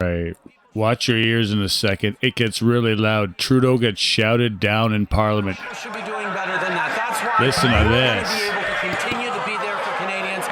Right. Watch your ears in a second. It gets really loud. Trudeau gets shouted down in Parliament. We should be doing better than that. That's why Listen to we're this. going to be able to continue to be there for Canadians.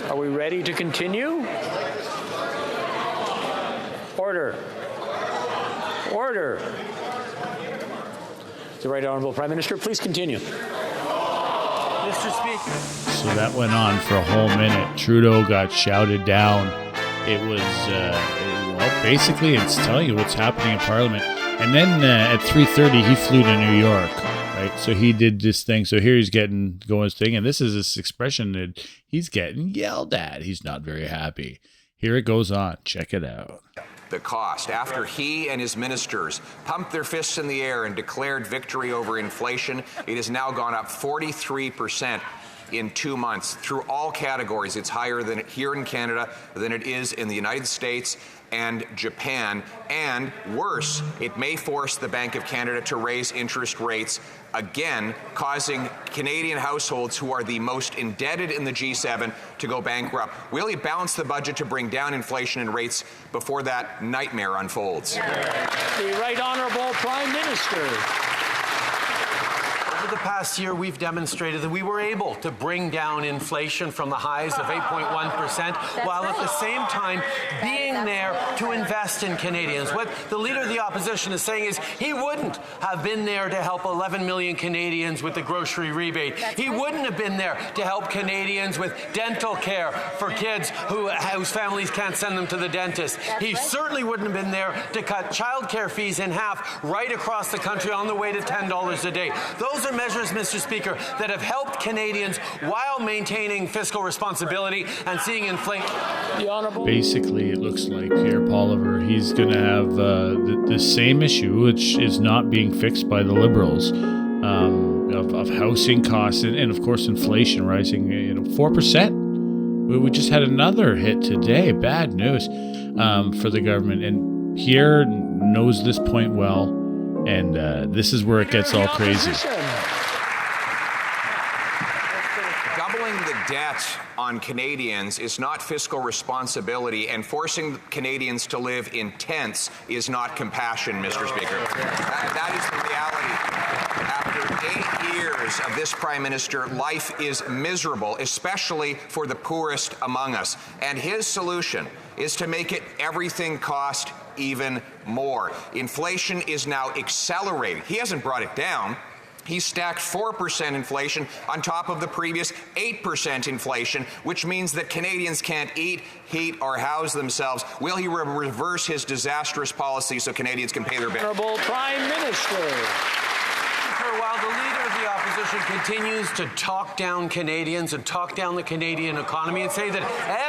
Are we ready to continue? Order. Order. The Right Honourable Prime Minister, please continue. Mr. Speaker. So that went on for a whole minute. Trudeau got shouted down. It was, well, basically it's telling you what's happening in Parliament. And then at 3:30, he flew to New York, right? So he did this thing. So here he's going his thing. And this is this expression that he's getting yelled at. He's not very happy. Here it goes on. Check it out. The cost after he and his ministers pumped their fists in the air and declared victory over inflation. It has now gone up 43% in 2 months through all categories. It's higher than here in Canada than it is in the United States and Japan. And worse, it may force the Bank of Canada to raise interest rates again, causing Canadian households who are the most indebted in the G7 to go bankrupt. Will he balance the budget to bring down inflation and rates before that nightmare unfolds? The Right Honourable Prime Minister. Over the past year, we've demonstrated that we were able to bring down inflation from the highs of 8.1%, while at the same time being there to invest in Canadians. What the Leader of the Opposition is saying is he wouldn't have been there to help 11 million Canadians with the grocery rebate. He wouldn't have been there to help Canadians with dental care for kids whose families can't send them to the dentist. He certainly wouldn't have been there to cut childcare fees in half right across the country on the way to $10 a day. Those are measures, Mr. Speaker, that have helped Canadians while maintaining fiscal responsibility and seeing inflation. The Honourable. Basically, it looks like here, Poliver, he's going to have the same issue, which is not being fixed by the Liberals, of housing costs and of course, inflation rising, 4%. We just had another hit today. Bad news for the government. And Pierre knows this point well. And this is where it gets all crazy. Doubling the debt on Canadians is not fiscal responsibility, and forcing Canadians to live in tents is not compassion, Mr. Speaker. That is the reality. After 8 years of this Prime Minister, life is miserable, especially for the poorest among us. And his solution is to make everything cost even more. Inflation is now accelerating. He hasn't brought it down. He stacked 4% inflation on top of the previous 8% inflation, which means that Canadians can't eat, heat, or house themselves. Will he reverse his disastrous policy so Canadians can pay their bills? Honourable Prime Minister. While the Leader of the Opposition continues to talk down Canadians and talk down the Canadian economy and say that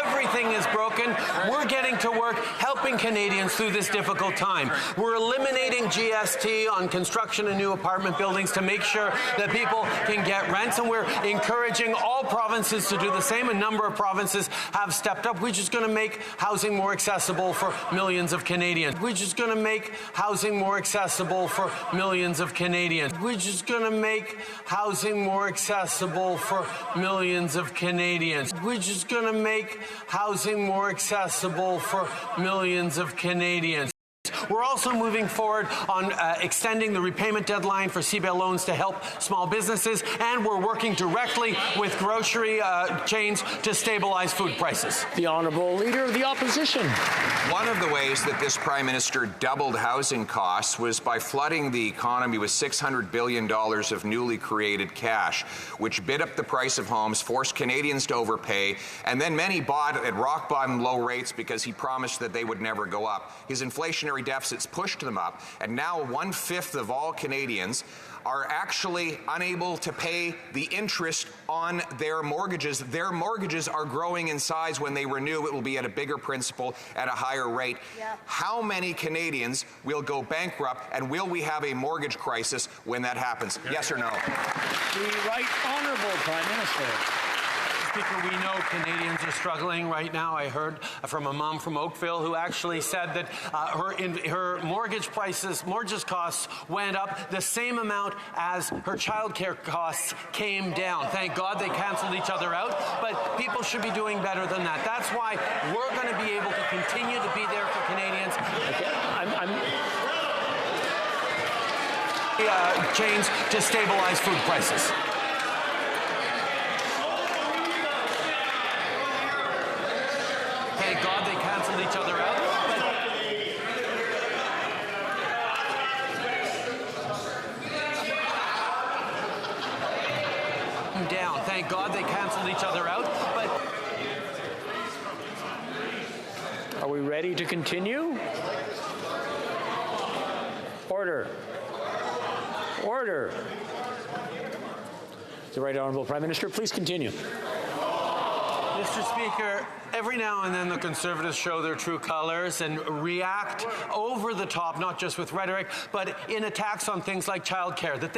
everything is broken, we're getting to work helping Canadians through this difficult time. We're eliminating GST on construction of new apartment buildings to make sure that people can get rents, and we're encouraging all provinces to do the same. A number of provinces have stepped up. We're just going to make housing more accessible for millions of Canadians. We're just going to make housing more accessible for millions of Canadians. We're just going to make housing more accessible for millions of Canadians. We're just going to make housing more accessible for millions of Canadians. We're also moving forward on extending the repayment deadline for CBIL loans to help small businesses, and we're working directly with grocery chains to stabilize food prices. The Honourable Leader of the Opposition. One of the ways that this Prime Minister doubled housing costs was by flooding the economy with $600 billion of newly created cash, which bid up the price of homes, forced Canadians to overpay, and then many bought at rock-bottom low rates because he promised that they would never go up. His inflationary budgetary deficits pushed them up, and now 1/5 of all Canadians are actually unable to pay the interest on their mortgages. Their mortgages are growing in size. When they renew, it will be at a bigger principal at a higher rate. Yep. How many Canadians will go bankrupt, and will we have a mortgage crisis when that happens? Yes or no? The Right Honourable Prime Minister. Speaker, we know Canadians are struggling right now. I heard from a mom from Oakville who actually said that her mortgage costs went up the same amount as her childcare costs came down. Thank God they canceled each other out, but people should be doing better than that. That's why we're going to be able to continue to be there for Canadians. Change to stabilize food prices. Thank God they canceled each other out. Down. Thank God they canceled each other out. But are we ready to continue? Order. Order. The Right Honourable Prime Minister, please continue. Mr. Speaker, every now and then the Conservatives show their true colours and react over the top, not just with rhetoric, but in attacks on things like childcare that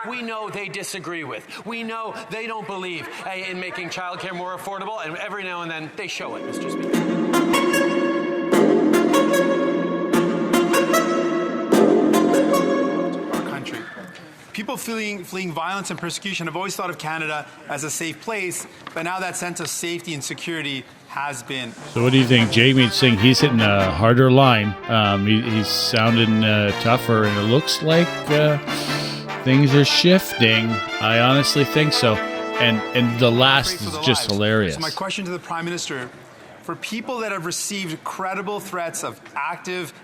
we know they disagree with. We know they don't believe in making childcare more affordable, and every now and then they show it, Mr. Speaker. People fleeing violence and persecution have always thought of Canada as a safe place, but now that sense of safety and security has been. So what do you think? Jamie's saying he's hitting a harder line. He's sounding tougher, and it looks like things are shifting. I honestly think so. And the last is just hilarious. So my question to the Prime Minister, for people that have received credible threats of active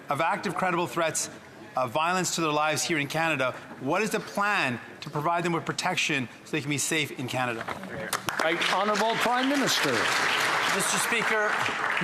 credible threats of violence to their lives here in Canada, what is the plan to provide them with protection so they can be safe in Canada? Right Honourable Prime Minister. Mr. Speaker,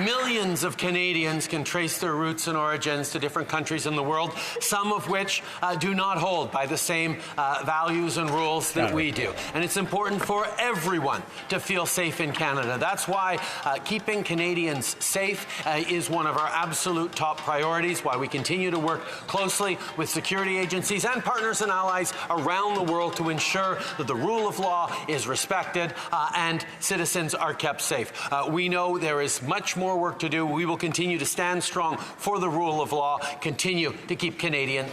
millions of Canadians can trace their roots and origins to different countries in the world, some of which do not hold by the same values and rules that we do. And it's important for everyone to feel safe in Canada. That's why keeping Canadians safe is one of our absolute top priorities, why we continue to work closely with security agencies and partners and allies around the world to ensure that the rule of law is respected and citizens are kept safe. We know there is much more work to do. We will continue to stand strong for the rule of law, continue to keep Canadians.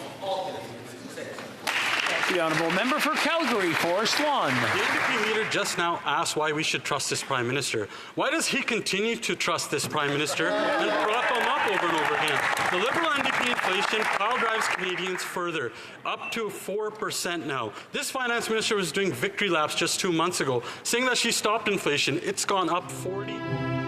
The Honourable Member for Calgary, Forest Lawn. The NDP leader just now asked why we should trust this Prime Minister. Why does he continue to trust this Prime Minister and prop him up over and over again? The Liberal NDP inflation pile drives Canadians further, up to 4% now. This Finance Minister was doing victory laps just 2 months ago, saying that she stopped inflation. It's gone up 40%.